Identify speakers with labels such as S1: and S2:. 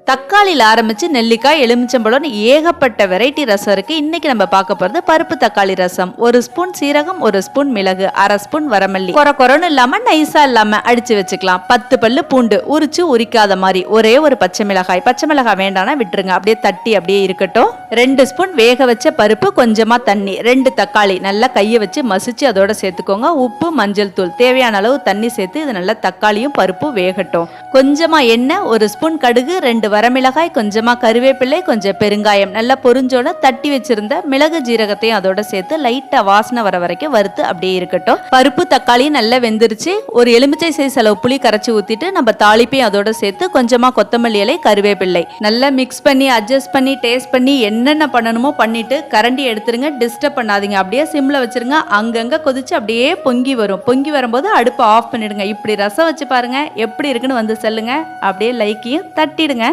S1: தக்காளியில் ஆரம்பிச்சு நெல்லிக்காய், எலுமிச்சம்பழம் ஏகப்பட்ட வெரைட்டி ரசம் இருக்கு. இன்னைக்கு நம்ம பார்க்க போறது பருப்பு தக்காளி ரசம். 1 ஸ்பூன் சீரகம், 1 ஸ்பூன் மிளகு, 1/2 ஸ்பூன் வரமல்லி, கொரன்னு இல்லாம நைஸா இல்லாம அடிச்சு வச்சுக்கலாம். 10 பல்லு பூண்டு உரிச்சு உரிக்காத மாதிரி, ஒரே ஒரு பச்சை மிளகாய் வேண்டாம்னா விட்டுருங்க, அப்படியே தட்டி அப்படியே இருக்கட்டும். 2 ஸ்பூன் வேக வச்ச பருப்பு, கொஞ்சமா தண்ணி, 2 தக்காளி நல்லா கையை வச்சு மசிச்சு அதோட சேர்த்துக்கோங்க. உப்பு, மஞ்சள் தூள், தேவையான அளவு தண்ணி சேர்த்து இது நல்லா தக்காளியும் பருப்பும் வேகட்டும். கொஞ்சமா எண்ணெய், 1 ஸ்பூன் கடுகு, 2 வரமிளகாய், கொஞ்சமா கருவேப்பிள்ளை, கொஞ்சம் பெருங்காயம் நல்லா பொரிஞ்சோட தட்டி வச்சிருந்த மிளகு ஜீரகத்தையும் அதோட சேர்த்து லைட்டா வாசனை வர வரைக்கும் வறுத்து அப்படியே இருக்கட்டும். பருப்பு தக்காளி நல்லா வெந்துருச்சு. ஒரு எலுமிச்சை சைஸ் அளவு புளி கரைச்சி ஊத்திட்டு நம்ம தாளிப்பையும் அதோட சேர்த்து கொஞ்சமா கொத்தமல்லி இலை, கருவேப்பிள்ளை நல்லா மிக்ஸ் பண்ணி அட்ஜஸ்ட் பண்ணி டேஸ்ட் பண்ணி என்னென்ன பண்ணணுமோ பண்ணிட்டு கரண்டி எடுத்துருங்க. டிஸ்டர்ப் பண்ணாதீங்க, அப்படியே சிம்ல வச்சிருங்க. அங்கங்க கொதிச்சு அப்படியே பொங்கி வரும். பொங்கி வரும்போது அடுப்பை ஆஃப் பண்ணிடுங்க. இப்படி ரசம் வச்சு பாருங்க எப்படி இருக்குன்னு வந்து சொல்லுங்க. அப்படியே லைக்கையும் தட்டிடுங்க.